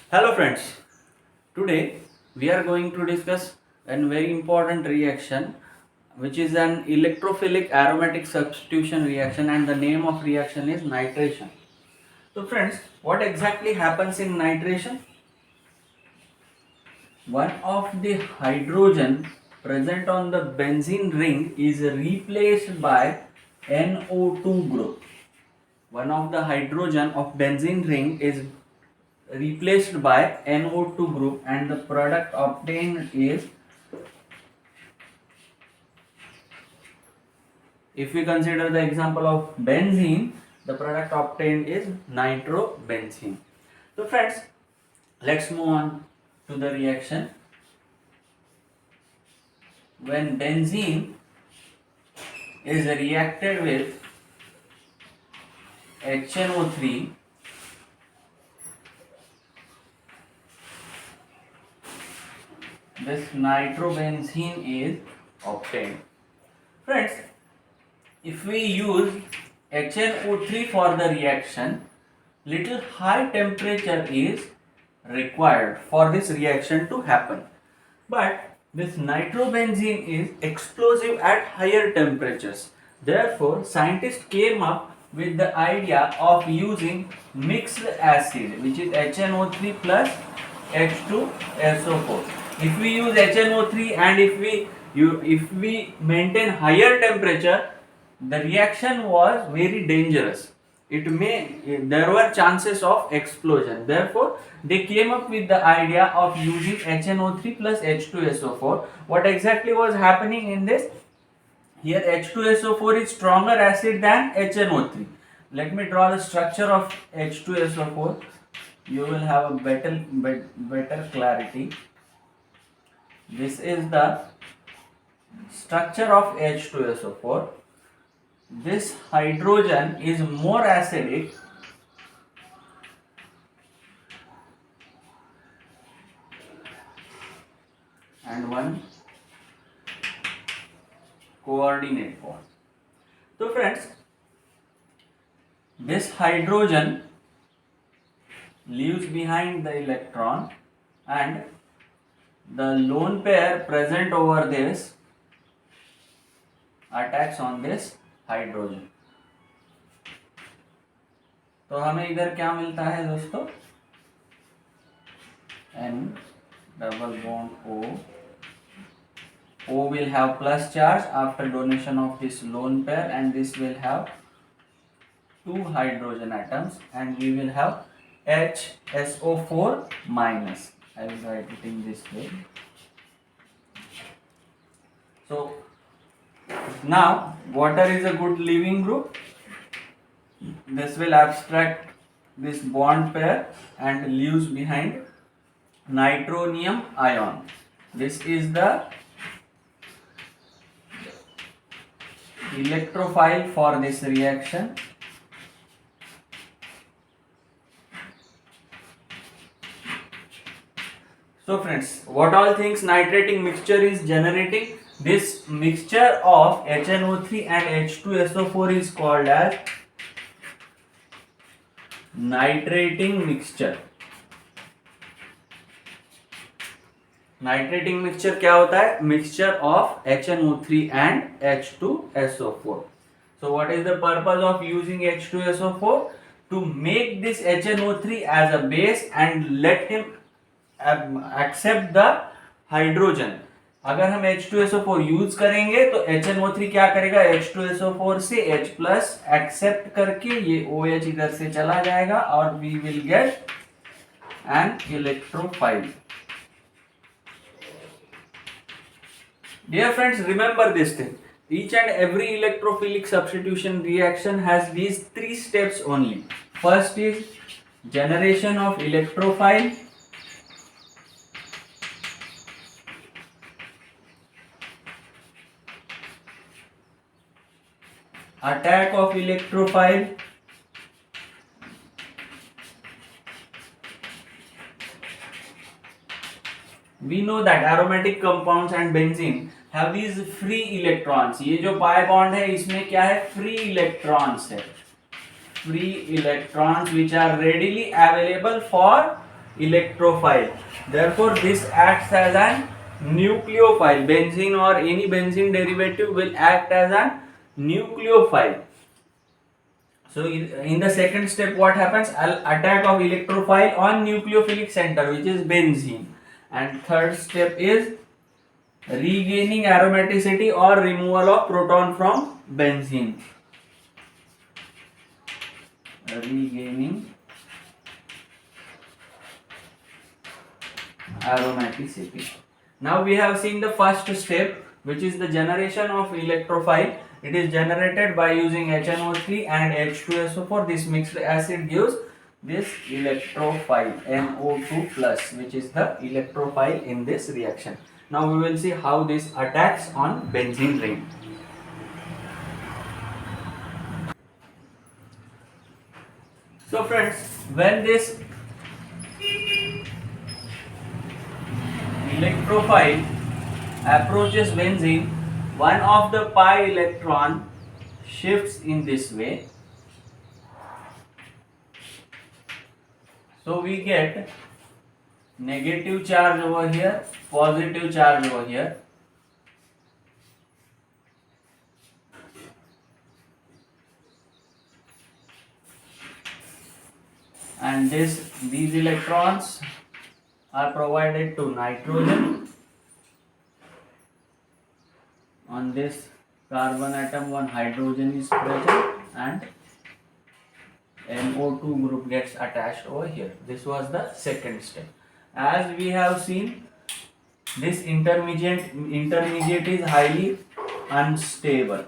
Hello friends, today we are going to discuss a very important reaction which is an electrophilic aromatic substitution reaction, and the name of reaction is nitration. So friends, what exactly happens in nitration? One of the hydrogen present on the benzene ring is replaced by NO2 group. One of the hydrogen of benzene ring is replaced by NO2 group, and the product obtained is, if we consider the example of benzene, the product obtained is nitrobenzene. So friends, let's move on to the reaction. When benzene is reacted with HNO3, this nitrobenzene is obtained. Friends, if we use HNO3 for the reaction, little high temperature is required for this reaction to happen. But this nitrobenzene is explosive at higher temperatures. Therefore, scientists came up with the idea of using mixed acid, which is HNO3 plus H2SO4. If we use HNO3 and if we maintain higher temperature, the reaction was very dangerous. There were chances of explosion. Therefore, they came up with the idea of using HNO3 plus H2SO4. What exactly was happening in this? Here H2SO4 is stronger acid than HNO3. Let me draw the structure of H2SO4. You will have a better clarity. This is the structure of H2SO4. This hydrogen is more acidic and one coordinate bond. So friends, this hydrogen leaves behind the electron, and the lone pair present over this attacks on this hydrogen. तो हमें इधर क्या मिलता है दोस्तों? N double bond O. O will have plus charge after donation of this lone pair, and this will have two hydrogen atoms, and we will have HSO4 minus. I will write it in this way. So now water is a good leaving group. This will abstract this bond pair and leaves behind nitronium ion. This is the electrophile for this reaction. So friends, what all things nitrating mixture is generating? This mixture of HNO3 and H2SO4 is called as nitrating mixture. Nitrating mixture क्या होता है? Mixture of HNO3 and H2SO4. So what is the purpose of using H2SO4? To make this HNO3 as a base and let him accept the hydrogen. अगर हम H2SO4 use करेंगे तो HNO3 क्या करेगा? H2SO4 से H प्लस एक्सेप्ट करके ये OH इधर से चला जाएगा और we will get an electrophile. Dear friends, remember this thing. Each and every electrophilic substitution reaction has these three steps only. First is generation of electrophile. Attack of electrophile. We know that aromatic compounds and benzene have these free electrons. ये जो pi bond है इसमें क्या है? Free electrons है. Free electrons which are readily available for electrophile. Therefore, this acts as an nucleophile. Benzene or any benzene derivative will act as a nucleophile. So in the second step, what happens? Attack of electrophile on nucleophilic center, which is benzene. And third step is regaining aromaticity or removal of proton from benzene. Regaining aromaticity. Now we have seen the first step, which is the generation of electrophile. It is generated by using HNO3 and H2SO4. This mixed acid gives this electrophile NO2 plus, which is the electrophile in this reaction. Now we will see how this attacks on benzene ring. So friends, when this electrophile approaches benzene, one of the pi electron shifts in this way. So we get negative charge over here, positive charge over here. And these electrons are provided to nitrogen. On this carbon atom, one hydrogen is present and NO2 group gets attached over here. This was the second step. As we have seen, this intermediate is highly unstable.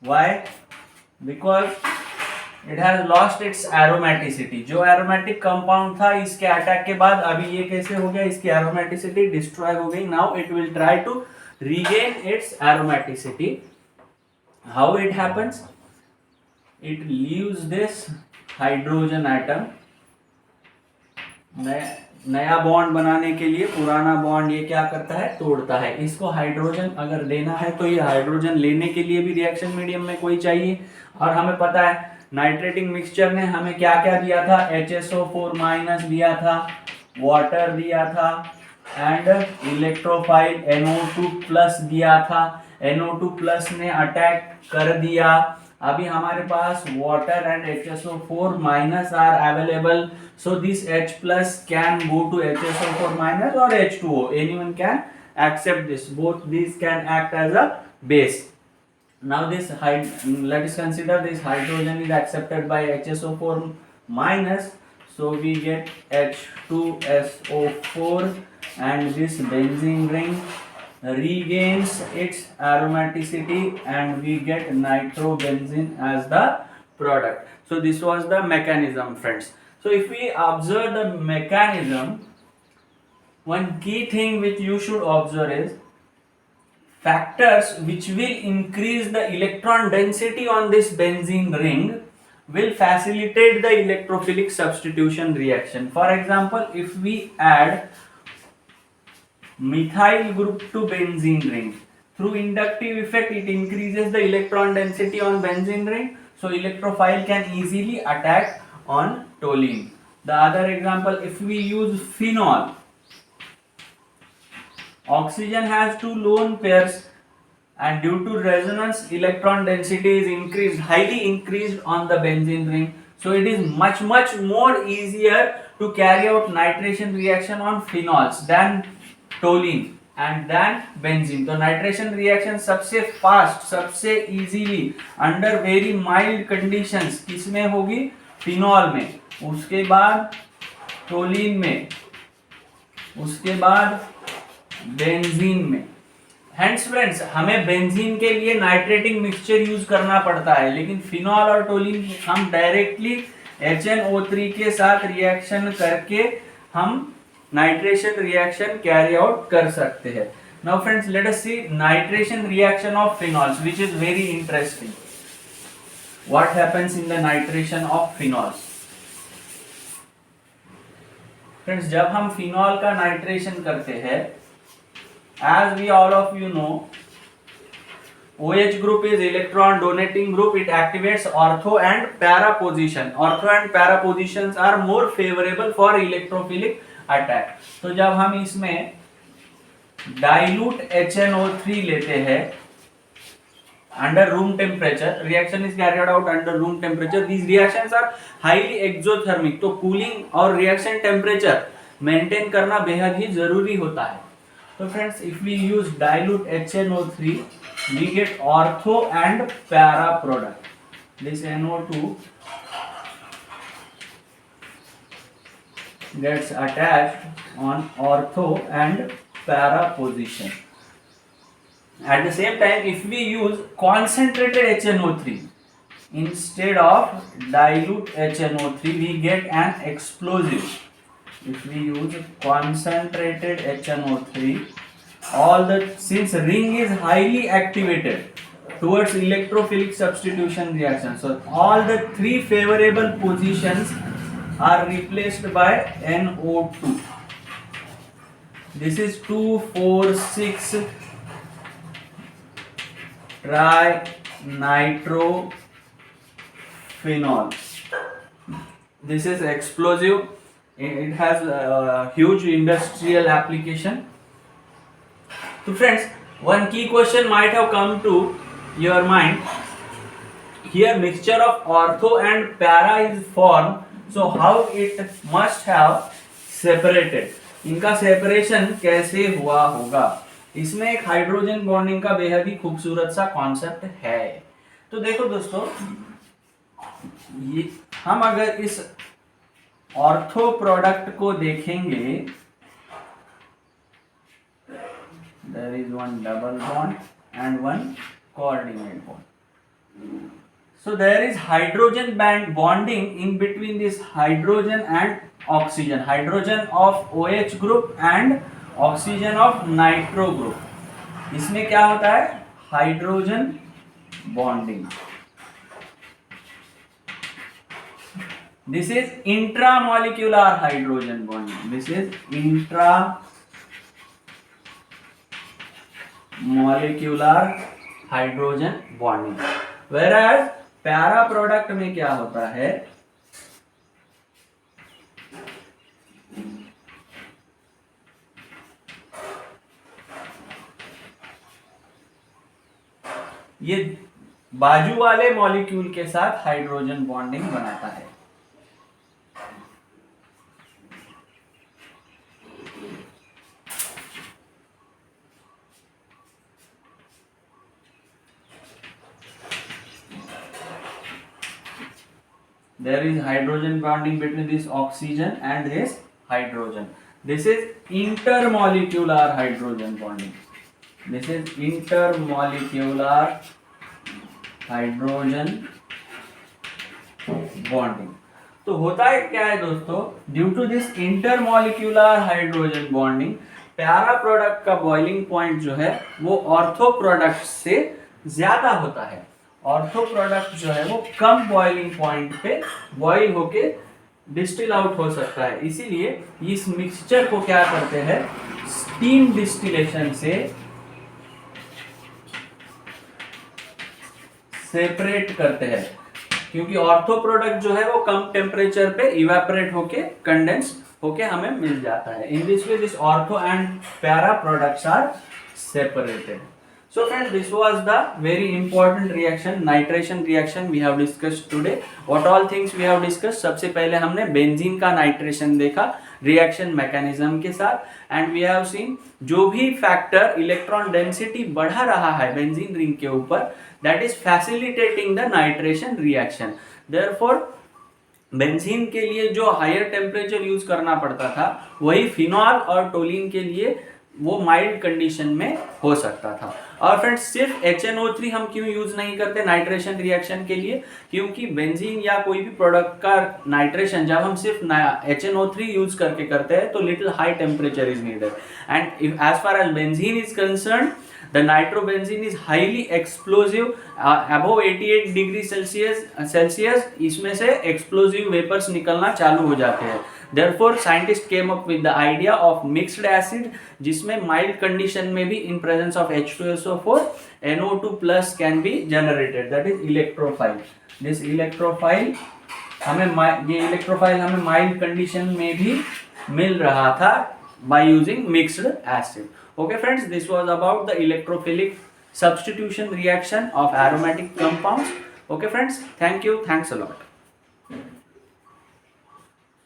Why? Because it has lost its aromaticity. जो aromatic compound था इसके attack के बाद अभी ये कैसे हो गया? इसकी aromaticity destroy हो गई. Now it will try to regain its aromaticity. How it happens? It leaves this hydrogen atom. नया बॉन्ड बनाने के लिए पुराना बॉन्ड ये क्या करता है? तोड़ता है. इसको हाइड्रोजन अगर लेना है तो ये हाइड्रोजन लेने के लिए भी रिएक्शन मीडियम में कोई चाहिए. और हमें पता है नाइट्रेटिंग मिक्सचर ने हमें क्या क्या दिया था? HSO4 माइनस दिया था, वाटर दिया था एंड इलेक्ट्रोफाइल NO2 प्लस दिया था. NO2 प्लस ने अटैक कर दिया. अभी हमारे पास water and HSO4 minus are available. So this H plus can go to HSO4 minus or H2O. Anyone can accept this. Both these can act as a base. Now this let us consider this hydrogen is accepted by HSO4 minus. So we get H2SO4 and this benzene ring regains its aromaticity and we get nitrobenzene as the product. So this was the mechanism, friends. So if we observe the mechanism, one key thing which you should observe is factors which will increase the electron density on this benzene ring will facilitate the electrophilic substitution reaction. For example, if we add methyl group to benzene ring, through inductive effect it increases the electron density on benzene ring, so electrophile can easily attack on toluene. The other example, if we use phenol, oxygen has two lone pairs and due to resonance electron density is increased, highly increased on the benzene ring. So it is much more easier to carry out nitration reaction on phenols than toluene and than benzene. तो nitration reaction सबसे fast, सबसे easily under very mild conditions किसमें होगी? Phenol में, उसके बाद टोलीन में, उसके बाद बेंजीन में. हेंस फ्रेंड्स, हमें बेंजीन के लिए नाइट्रेटिंग मिक्सचर यूज करना पड़ता है, लेकिन फिनॉल और टोलीन हम डायरेक्टली HNO3 के साथ रिएक्शन करके हम नाइट्रेशन रिएक्शन कैरी आउट कर सकते हैं. Now friends, let us see nitration reaction of phenols, which is very interesting. What happens in the nitration of phenols? Friends, जब हम फिनॉल का नाइट्रेशन करते हैं, as we all of you know, OH group is electron donating group. It activates ortho and para position. Ortho and para positions are more favorable for electrophilic attack. तो जब हम इसमें dilute HNO3 लेते हैं under room temperature, reaction is carried out under room temperature. These reactions are highly exothermic. तो cooling और reaction temperature maintain करना बेहद ही जरूरी होता है. So friends, if we use dilute HNO3, we get ortho and para product. This NO2 gets attached on ortho and para position. At the same time, if we use concentrated HNO3 instead of dilute HNO3, we get an explosive. If we use concentrated HNO3, since ring is highly activated towards electrophilic substitution reaction, so all the three favorable positions are replaced by NO2. This is 2,4,6 trinitrophenol. This is explosive. It has a huge industrial application. So friends, one key question might have come to your mind. Here mixture of ortho and para is formed. So how it must have separated? इनका separation कैसे हुआ होगा? इसमें एक hydrogen bonding का बेहद ही खूबसूरत सा कॉन्सेप्ट है. तो देखो दोस्तों, ये हम अगर इस ऑर्थो प्रोडक्ट को देखेंगे, there is one double bond and one coordinate bond. So there is hydrogen band bonding in between this hydrogen and oxygen, hydrogen of OH group and oxygen of nitro group. इसमें क्या होता है? Hydrogen bonding. This is intramolecular hydrogen bonding. This is intramolecular hydrogen bonding. Whereas para product में क्या होता है? ये बाजू वाले मॉलिक्यूल के साथ हाइड्रोजन बॉन्डिंग बनाता है. There is hydrogen bonding between this oxygen and this hydrogen. This is intermolecular hydrogen bonding. This is intermolecular hydrogen bonding. तो होता है क्या है दोस्तों? Due to this intermolecular hydrogen bonding, para product का बॉइलिंग पॉइंट जो है वो ऑर्थो प्रोडक्ट से ज्यादा होता है. ऑर्थो प्रोडक्ट जो है वो कम बॉइलिंग पॉइंट पे बॉइल होके डिस्टिल आउट हो सकता है. इसीलिए इस मिक्सचर को क्या करते हैं? स्टीम डिस्टिलेशन से सेपरेट करते हैं, क्योंकि ऑर्थो प्रोडक्ट जो है वो कम टेम्परेचर पे इवेपोरेट होके कंडेंस होके हमें मिल जाता है. In this way this ortho and para products are separated. So friends, this was the very important reaction, nitration reaction we have discussed today. What all things we have discussed? सबसे पहले हमने benzene का nitration देखा reaction mechanism के साथ, and we have seen जो भी factor electron density बढ़ा रहा है बेंजीन रिंग के ऊपर, that is facilitating the nitration reaction. Therefore benzene के लिए जो हायर टेम्परेचर यूज करना पड़ता था, वही फिनॉल और टोलिन के लिए वो माइल्ड कंडीशन में हो सकता था. और फ्रेंड्स, सिर्फ HNO3 हम क्यों यूज नहीं करते नाइट्रेशन रिएक्शन के लिए? क्योंकि बेंजीन या कोई भी प्रोडक्ट का नाइट्रेशन जब हम सिर्फ HNO3 यूज करके करते हैं तो little high temperature is needed. And as far as benzene is concern, The nitrobenzene is highly explosive, above 88 degree celsius इसमें से एक्सप्लोजिव वेपर्स निकलना चालू हो जाते हैं. Therefore, scientists came up with the idea of mixed acid, जिसमें mild condition में भी in presence of H2SO4 NO2 plus can be generated. That is electrophile. This electrophile ये इलेक्ट्रोफाइल हमें माइल्ड कंडीशन में भी मिल रहा था by using mixed acid. Okay friends, this was about the electrophilic substitution reaction of aromatic compounds. Okay friends, thank you, thanks a lot.